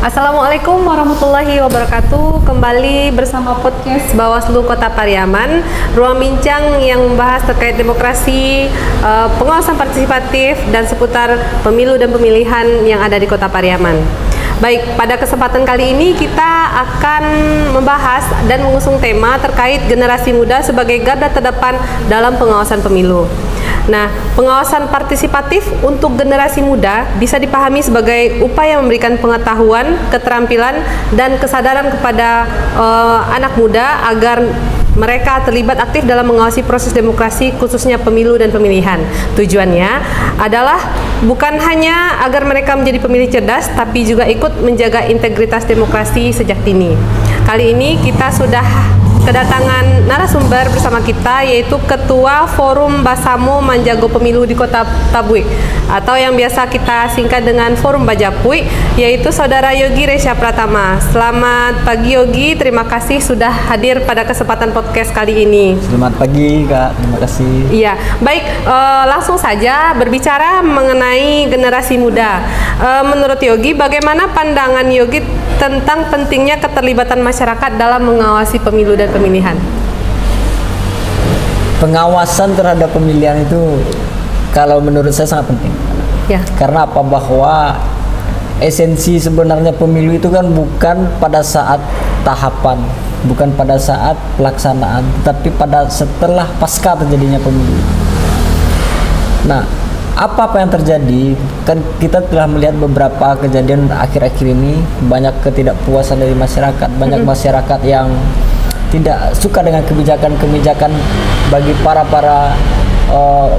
Assalamualaikum warahmatullahi wabarakatuh. Kembali bersama podcast Bawaslu Kota Pariaman, ruang bincang yang membahas terkait demokrasi, pengawasan partisipatif, dan seputar pemilu dan pemilihan yang ada di Kota Pariaman. Baik, pada kesempatan kali ini kita akan membahas dan mengusung tema terkait generasi muda sebagai garda terdepan dalam pengawasan pemilu. Nah, pengawasan partisipatif untuk generasi muda bisa dipahami sebagai upaya memberikan pengetahuan, keterampilan, dan kesadaran kepada anak muda agar mereka terlibat aktif dalam mengawasi proses demokrasi, khususnya pemilu dan pemilihan. Tujuannya adalah bukan hanya agar mereka menjadi pemilih cerdas, tapi juga ikut menjaga integritas demokrasi sejak dini. Kali ini kita sudah kedatangan narasumber bersama kita, yaitu Ketua Forum Basamo Manjago Pemilu di Kota Tabui, atau yang biasa kita singkat dengan Forum Bajapui, yaitu Saudara Yogi Resya Pratama. Selamat pagi Yogi, terima kasih sudah hadir pada kesempatan podcast kali ini. Selamat pagi Kak, terima kasih. Iya, baik, langsung saja berbicara mengenai generasi muda. Menurut Yogi, bagaimana pandangan Yogi tentang pentingnya keterlibatan masyarakat dalam mengawasi pemilu dan pemilihan? Pengawasan terhadap pemilihan itu kalau menurut saya sangat penting. Ya. Karena apa? Bahwa esensi sebenarnya pemilu itu kan bukan pada saat tahapan, bukan pada saat pelaksanaan, tapi pada setelah pasca terjadinya pemilu. Nah, apa yang terjadi? Kan kita telah melihat beberapa kejadian akhir-akhir ini, banyak ketidakpuasan dari masyarakat, banyak masyarakat yang tidak suka dengan kebijakan-kebijakan bagi para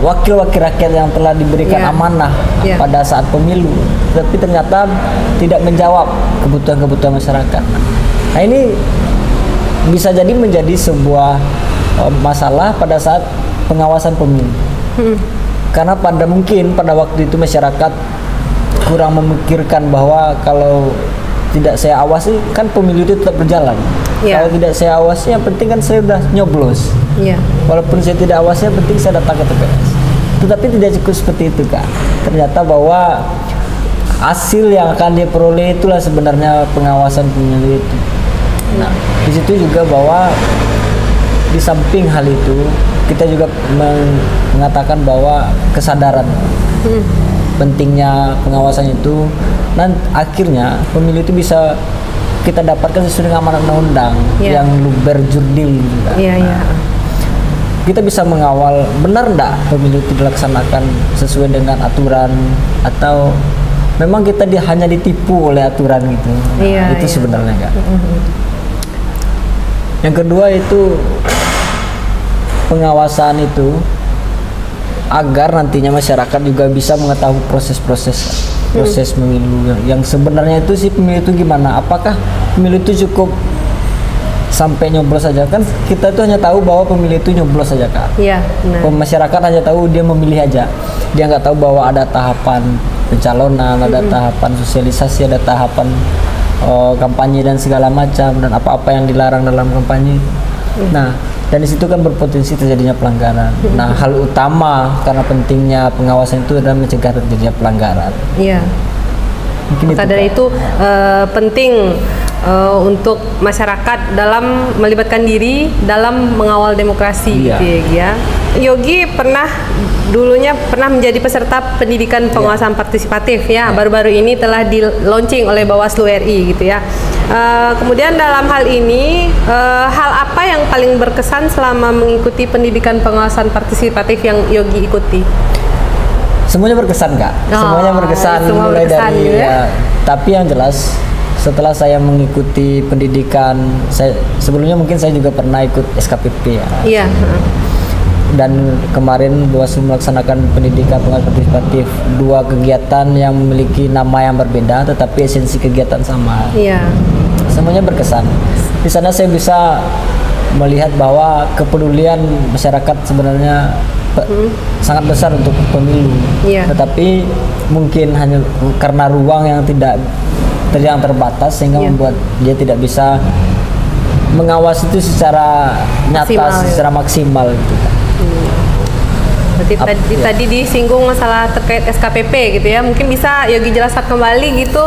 wakil-wakil rakyat yang telah diberikan amanah pada saat pemilu, tapi ternyata tidak menjawab kebutuhan-kebutuhan masyarakat. Nah, ini bisa jadi menjadi sebuah masalah pada saat pengawasan pemilu. Karena mungkin pada waktu itu masyarakat kurang memikirkan bahwa kalau tidak saya awasi kan pemilu itu tetap berjalan. Kalau tidak saya awasi, yang penting kan saya sudah nyoblos. Walaupun saya tidak awasi, yang penting saya datang ke TPS. Tetapi tidak cukup seperti itu Kak. Ternyata bahwa hasil yang akan diperoleh itulah sebenarnya pengawasan pemilu itu. Nah, di situ juga bahwa di samping hal itu kita juga mengatakan bahwa kesadaran pentingnya pengawasan itu, dan akhirnya pemilu itu bisa kita dapatkan sesuai dengan amanat undang-undang yang luber jurdil juga. Kita bisa mengawal benar enggak pemilu itu dilaksanakan sesuai dengan aturan, atau memang kita hanya ditipu oleh aturan gitu. Itu sebenarnya Kak. Yang kedua itu pengawasan itu agar nantinya masyarakat juga bisa mengetahui proses pemilu yang sebenarnya itu sih pemilu itu gimana. Apakah pemilu itu cukup sampai nyoblos saja? Kan kita itu hanya tahu bahwa pemilu itu nyoblos saja Kak. Masyarakat hanya tahu dia memilih aja, dia nggak tahu bahwa ada tahapan pencalonan, ada tahapan sosialisasi, ada tahapan kampanye dan segala macam, dan apa-apa yang dilarang dalam kampanye. Nah, dan di situ kan berpotensi terjadinya pelanggaran. Nah, hal utama karena pentingnya pengawasan itu adalah mencegah terjadinya pelanggaran. Maka dari itu penting untuk masyarakat dalam melibatkan diri dalam mengawal demokrasi. Yogi dulunya pernah menjadi peserta pendidikan pengawasan partisipatif baru-baru ini telah di-launching oleh Bawaslu RI gitu ya. Kemudian dalam hal ini, hal apa yang paling berkesan selama mengikuti pendidikan pengawasan partisipatif yang Yogi ikuti? Semuanya berkesan Kak. Semuanya berkesan, mulai dari tapi yang jelas setelah saya mengikuti pendidikan, sebelumnya mungkin saya juga pernah ikut SKPP ya. Dan kemarin Bawaslu melaksanakan pendidikan pengawasan partisipatif, 2 kegiatan yang memiliki nama yang berbeda tetapi esensi kegiatan sama. Semuanya berkesan. Di sana saya bisa melihat bahwa kepedulian masyarakat sebenarnya sangat besar untuk pemilu. Tetapi mungkin hanya karena ruang yang yang terbatas sehingga membuat dia tidak bisa mengawasi itu secara nyata, secara maksimal gitu. Berarti tadi disinggung masalah terkait SKPP gitu ya. Mungkin bisa Yogi jelaskan kembali gitu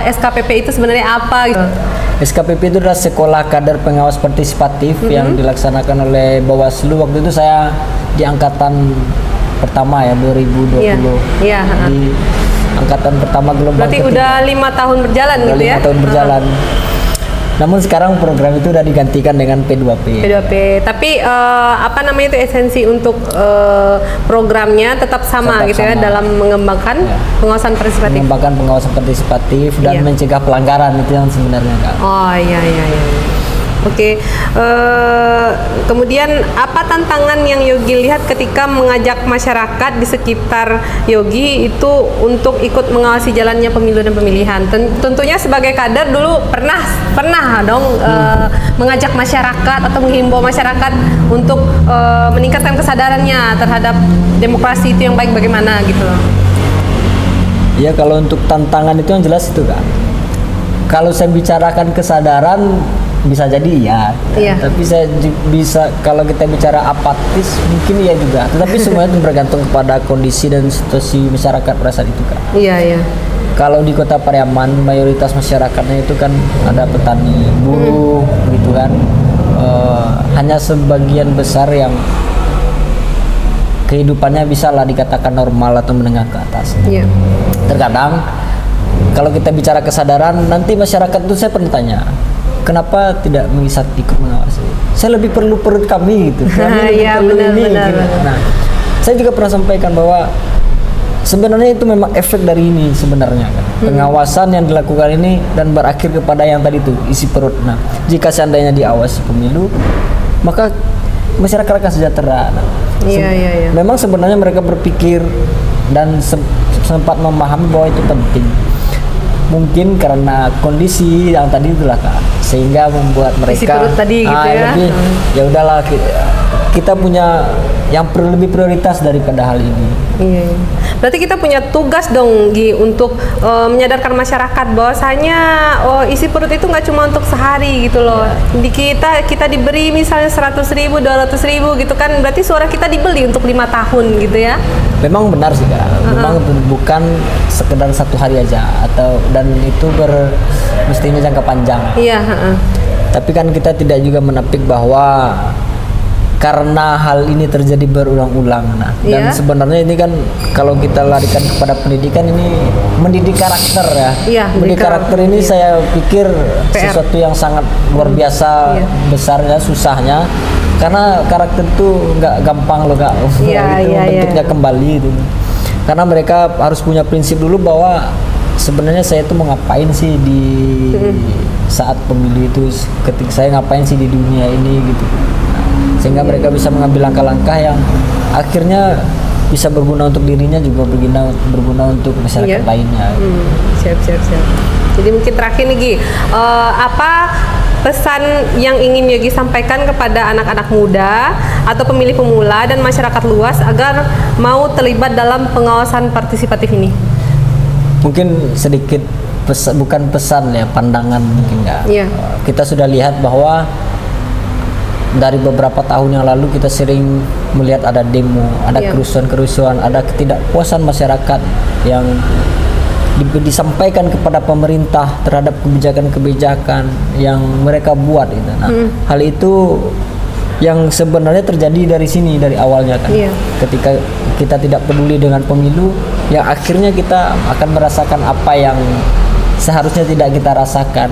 SKPP itu sebenarnya apa gitu. SKPP itu adalah Sekolah Kader Pengawas Partisipatif yang dilaksanakan oleh Bawaslu. Waktu itu saya di angkatan pertama ya 2020. Iya. Di angkatan pertama gelombang berarti ketiga. Udah 5 tahun berjalan udah gitu ya? 5 tahun berjalan. Namun sekarang program itu udah digantikan dengan P2P. Tapi apa namanya itu esensi untuk programnya tetap sama gitu ya dalam mengembangkan pengawasan partisipatif. Mengembangkan pengawasan partisipatif dan mencegah pelanggaran itu yang sebenarnya Kak. Oh iya. Oke. Kemudian apa tantangan yang Yogi lihat ketika mengajak masyarakat di sekitar Yogi itu untuk ikut mengawasi jalannya pemilu dan pemilihan? Tentunya sebagai kader dulu pernah dong mengajak masyarakat atau menghimbau masyarakat untuk meningkatkan kesadarannya terhadap demokrasi itu yang baik bagaimana gitu. Ya kalau untuk tantangan itu yang jelas itu Kak. Kalau saya bicarakan kesadaran bisa jadi iya. Tapi saya bisa kalau kita bicara apatis mungkin iya juga. Tetapi semuanya itu bergantung kepada kondisi dan situasi masyarakat pada saat itu Kak. Iya. Kalau di Kota Pariaman mayoritas masyarakatnya itu kan ada petani, buruh gitu kan. Hanya sebagian besar yang kehidupannya bisa lah dikatakan normal atau menengah ke atas. Terkadang kalau kita bicara kesadaran nanti masyarakat itu saya pernah tanya, kenapa tidak bisa ikut mengawasi? Saya lebih perlu perut kami gitu. Kami benar. Nah, saya juga pernah sampaikan bahwa sebenarnya itu memang efek dari ini sebenarnya kan. Pengawasan yang dilakukan ini dan berakhir kepada yang tadi itu isi perut. Nah, jika seandainya diawasi pemilu, maka masyarakat akan sejahtera. Nah, memang sebenarnya mereka berpikir dan sempat memahami bahwa itu penting. Mungkin karena kondisi yang tadi itulah Kak, sehingga membuat mereka tadi gitu ya udahlah kita punya yang lebih prioritas daripada hal ini. Berarti kita punya tugas dong Gi untuk menyadarkan masyarakat bahwasanya isi perut itu nggak cuma untuk sehari gitu loh. Di kita diberi misalnya 100.000, 200.000 gitu kan, berarti suara kita dibeli untuk 5 tahun gitu ya. Memang benar sih Kak. Memang bukan sekedar 1 hari aja dan itu mestinya jangka panjang. Tapi kan kita tidak juga menepik bahwa karena hal ini terjadi berulang-ulang. Dan sebenarnya ini kan kalau kita larikan kepada pendidikan, ini mendidik karakter ya. Mendidik karakter ini saya pikir sesuatu yang sangat luar biasa besarnya, susahnya. Karena karakter itu nggak gampang loh Kak. Bentuknya kembali itu. Karena mereka harus punya prinsip dulu bahwa sebenarnya saya itu mau ngapain sih di saat pemilu itu, ketika saya ngapain sih di dunia ini gitu. Sehingga mereka bisa mengambil langkah-langkah yang akhirnya bisa berguna untuk dirinya, juga berguna untuk masyarakat lainnya. Siap. Jadi mungkin terakhir nih Gi, apa pesan yang ingin Yogi sampaikan kepada anak-anak muda atau pemilih pemula dan masyarakat luas agar mau terlibat dalam pengawasan partisipatif ini? Mungkin sedikit bukan pesan ya, pandangan mungkin ya. Kita sudah lihat bahwa dari beberapa tahun yang lalu kita sering melihat ada demo, ada kerusuhan-kerusuhan, ada ketidakpuasan masyarakat yang disampaikan kepada pemerintah terhadap kebijakan-kebijakan yang mereka buat itu. Nah, hal itu yang sebenarnya terjadi dari sini, dari awalnya kan. Ketika kita tidak peduli dengan pemilu, yang akhirnya kita akan merasakan apa yang seharusnya tidak kita rasakan.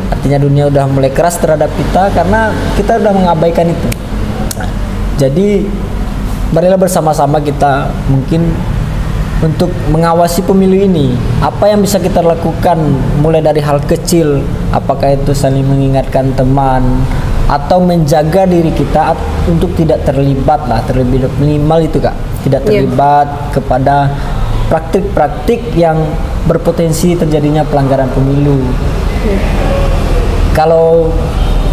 Artinya dunia udah mulai keras terhadap kita karena kita udah mengabaikan itu. Jadi marilah bersama-sama kita mungkin untuk mengawasi pemilu ini. Apa yang bisa kita lakukan mulai dari hal kecil, apakah itu saling mengingatkan teman atau menjaga diri kita untuk tidak terlibat lah, terlebih minimal itu Kak, tidak terlibat kepada praktik-praktik yang berpotensi terjadinya pelanggaran pemilu. Kalau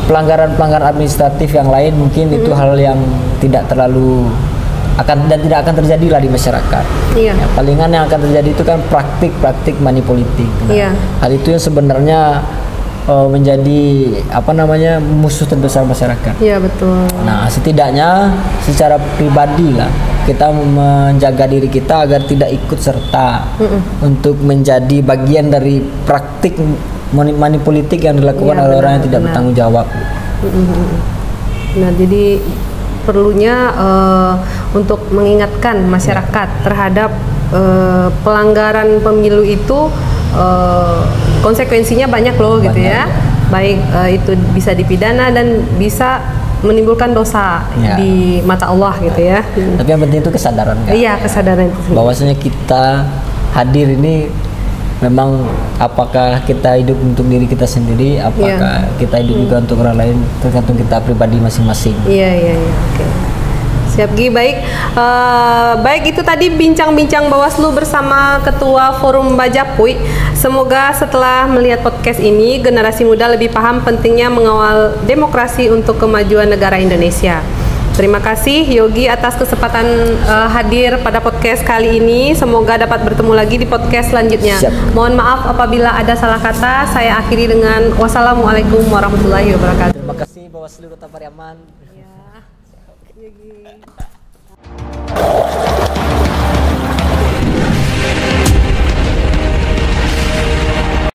pelanggaran-pelanggaran administratif yang lain mungkin itu hal yang tidak terlalu tidak akan terjadi lah di masyarakat. Ya, palingan yang akan terjadi itu kan praktik-praktik money politik. Hal itu yang sebenarnya menjadi musuh terbesar masyarakat. Iya betul. Nah, setidaknya secara pribadi lah kita menjaga diri kita agar tidak ikut serta untuk menjadi bagian dari praktik money politik yang dilakukan oleh orang yang tidak bertanggung jawab. Nah, jadi perlunya untuk mengingatkan masyarakat terhadap pelanggaran pemilu itu konsekuensinya banyak loh gitu ya. Baik itu bisa dipidana dan bisa menimbulkan dosa di mata Allah gitu ya. Tapi yang penting itu kesadaran kan? Iya, kesadaran itu. Bahwasanya kita hadir ini memang apakah kita hidup untuk diri kita sendiri, apakah kita hidup juga untuk orang lain, tergantung kita pribadi masing-masing. Iya. Oke. Siap Gi, baik. Baik, itu tadi bincang-bincang Bawaslu bersama Ketua Forum Bajapuy. Semoga setelah melihat podcast ini, generasi muda lebih paham pentingnya mengawal demokrasi untuk kemajuan negara Indonesia. Terima kasih Yogi atas kesempatan hadir pada podcast kali ini. Semoga dapat bertemu lagi di podcast selanjutnya. Siap. Mohon maaf apabila ada salah kata. Saya akhiri dengan wassalamualaikum warahmatullahi wabarakatuh. Terima kasih Bawaslu Kota Pariaman. Ya, Yogi.